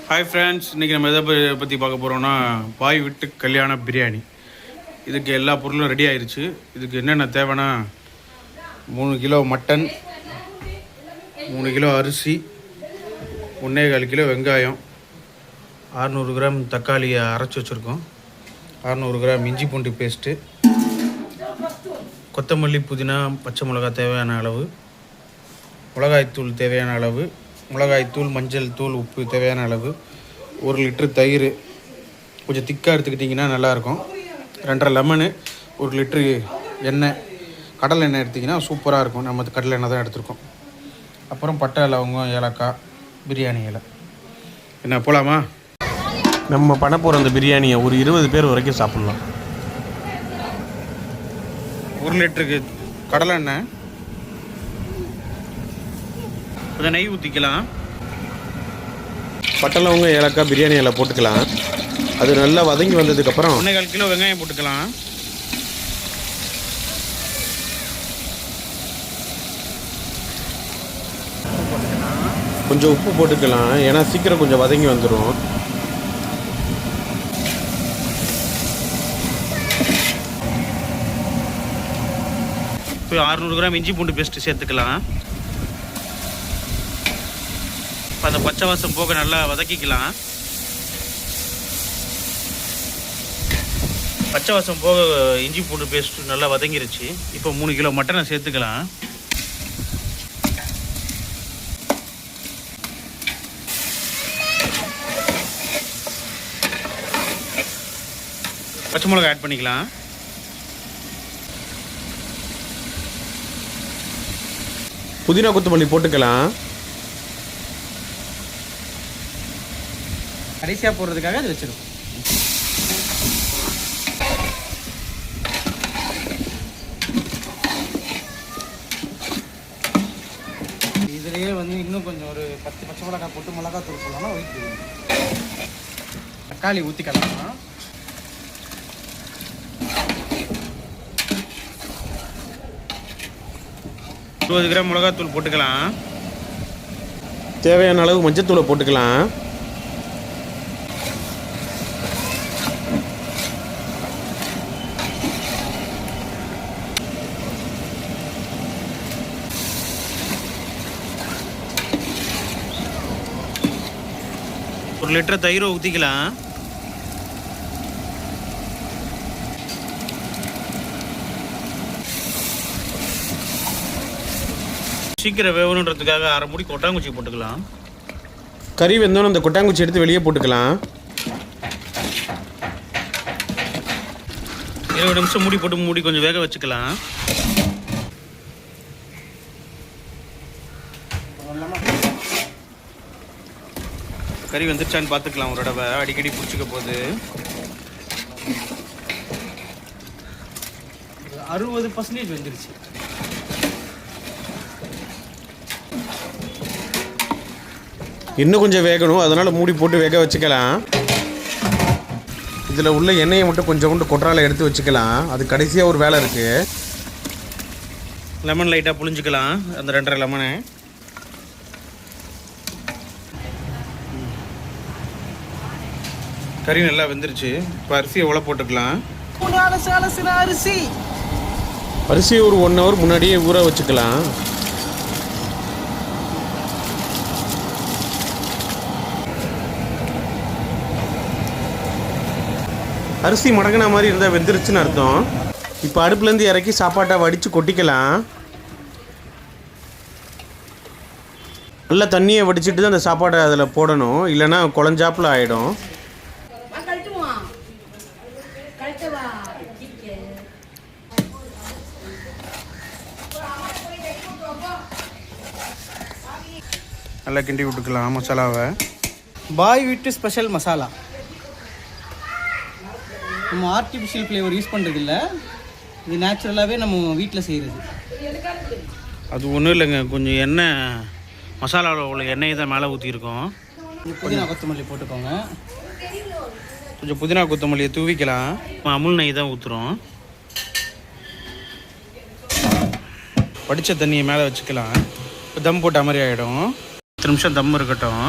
Hi friends, இன்றைக்கி நம்ம எதை பற்றி பார்க்க போகிறோன்னா பாய் வீட்டு கல்யாண பிரியாணி. இதுக்கு எல்லா பொருளும் ரெடி ஆயிடுச்சு. இதுக்கு என்னென்ன தேவைன்னா 3 கிலோ மட்டன், 3 கிலோ அரிசி, 1.25 கிலோ வெங்காயம், 600 கிராம் தக்காளியை அரைச்சி வச்சுருக்கோம், 600 கிராம் இஞ்சி பூண்டு பேஸ்ட்டு, கொத்தமல்லி, புதினா, பச்சை மிளகாய் தேவையான அளவு, மிளகாய்த்தூள் தேவையான அளவு, மிளகாய்த்தூள், மஞ்சள் தூள், உப்பு தேவையான அளவு, 1 லிட்டர் தயிர் கொஞ்சம் திக்காக எடுத்துக்கிட்டிங்கன்னா நல்லாயிருக்கும், 2.5 லெமனு, 1 லிட்ரு எண்ணெய், கடலை எண்ணெய் எடுத்திங்கன்னா சூப்பராக இருக்கும். நம்ம கடலை எண்ணெய் தான் எடுத்துருக்கோம். அப்புறம் பட்டை, லவங்கம், ஏலக்காய், பிரியாணி இலை. என்ன போகலாமா? நம்ம பண்ண போகிற அந்த பிரியாணியை ஒரு 20 பேர் வரைக்கும் சாப்பிட்லாம். 1 லிட்டருக்கு கடலை எண்ணெய், கொஞ்சம் நெய் ஊற்றிக்கலாம். பட்டை, லவங்கம், ஏலக்காய், பிரியாணி இலை போட்டுக்கலாம். அது நல்லா வதங்கி வந்ததுக்கப்புறம் 1.25 கிலோ வெங்காயம் போட்டுக்கலாம். கொஞ்சம் உப்பு போட்டுக்கலாம், ஏன்னா சீக்கிரம் கொஞ்சம் வதங்கி வந்துடும். இப்போ 600 கிராம் இஞ்சி பூண்டு பேஸ்ட்டு சேர்த்துக்கலாம். இப்போ அந்த பச்சை வாசம் போக நல்லா வதக்கிக்கலாம். பச்சை வாசம் போக இஞ்சி பூண்டு பேஸ்ட்டு நல்லா வதங்கிருச்சு. இப்போ 3 கிலோ மட்டனை சேர்த்துக்கலாம். பச்சை மிளகாய் ஆட் பண்ணிக்கலாம். புதினா, கொத்தமல்லி போட்டுக்கலாம். கடைசியாக போடுறதுக்காக அது வச்சிருக்கோம். இதுலேயே இன்னும் கொஞ்சம் ஒரு 10 பச்சை மிளகாய் போட்டு மிளகாய் தூள் போடலாம். ஒயிட் தக்காளி ஊற்றிக்கலாம். கிராம் மிளகாத்தூள் போட்டுக்கலாம். தேவையான அளவு மஞ்சத்தூளை போட்டுக்கலாம். ஒரு லிட்டர் தயிரை ஊற்றிக்கலாம். சீக்கிரம் வேகணுன்றதுக்காக 1/2 மூடி கொட்டாங்குச்சி போட்டுக்கலாம். கறி வெந்தோன்னு அந்த கொட்டாங்குச்சி எடுத்து வெளியே போட்டுக்கலாம். 20 நிமிஷம் மூடி போட்டு மூடி கொஞ்சம் வேக வச்சுக்கலாம். கறி வந்துருச்சான்னு பார்த்துக்கலாம் ஒரு தடவை. அடிக்கடி பிடிச்சிக்க போகுது. 60% வந்துருச்சு. இன்னும் கொஞ்சம் வேகணும், அதனால் மூடி போட்டு வேக வச்சுக்கலாம். இதில் உள்ள எண்ணெயை மட்டும் கொஞ்சம் கொட்டால எடுத்து வச்சுக்கலாம். அது கடைசியாக ஒரு வேலை இருக்குது. லெமன் லைட்டாக புளிஞ்சிக்கலாம். அந்த 2.5 லெமனை கறி நல்லா வெந்துருச்சு. இப்போ அரிசியை உள்ள போட்டுக்கலாம். அரிசியை ஒரு 1 ஹவர் முன்னாடியே ஊற வச்சுக்கலாம். அரிசி மடங்கின மாதிரி இருந்தால் வெந்துருச்சுன்னு அர்த்தம். இப்போ அடுப்புலேருந்து இறக்கி சாப்பாட்டை வடித்து கொட்டிக்கலாம். நல்லா தண்ணியை வடிச்சிட்டு தான் அந்த சாப்பாட்டை அதில் போடணும், இல்லைன்னா குழஞ்சாப்பில் ஆகிடும். நல்லா கிண்டி விட்டுக்கலாம் மசாலாவை. பாய் வீட்டு ஸ்பெஷல் மசாலா. நம்ம ஆர்டிஃபிஷியல் ஃப்ளேவர் யூஸ் பண்ணுறதில்ல. இது நேச்சுரலாகவே நம்ம வீட்டில் செய்கிறது. அது ஒன்றும் இல்லைங்க, கொஞ்சம் எண்ணெய், மசாலாவில் உள்ள எண்ணெயை தான் மேலே ஊற்றிருக்கோம். புதினா கொத்தமல்லி போட்டுக்கோங்க. கொஞ்சம் புதினா கொத்தமல்லியை தூவிக்கலாம். அமுல் நெய் தான் ஊற்றுறோம். வடித்த தண்ணியை மேலே வச்சுக்கலாம். இப்போ தம் போட்ட மாதிரி ஆகிடும். 10 நிமிஷம் தம் இருக்கட்டும்.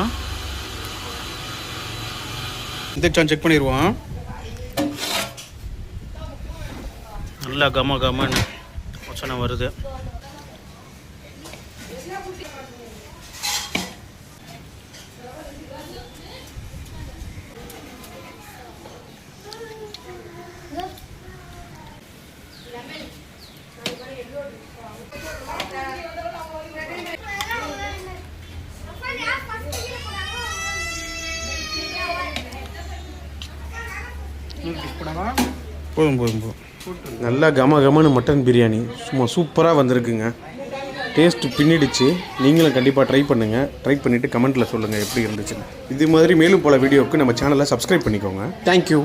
வந்துச்சான் செக் பண்ணிடுவோம். நல்லா கமன்னு வாசனை வருது. போதும். நல்லா கமன்னு மட்டன் பிரியாணி சும்மா சூப்பராக வந்திருக்குங்க. டேஸ்ட்டு பின்னிடுச்சு. நீங்களும் கண்டிப்பாக ட்ரை பண்ணுங்கள். ட்ரை பண்ணிவிட்டு கமெண்ட்டில் சொல்லுங்கள் எப்படி இருந்துச்சுன்னு. இது மாதிரி மேலும் பல வீடியோவுக்கு நம்ம சேனலை சப்ஸ்கிரைப் பண்ணிக்கோங்க. தேங்க்யூ.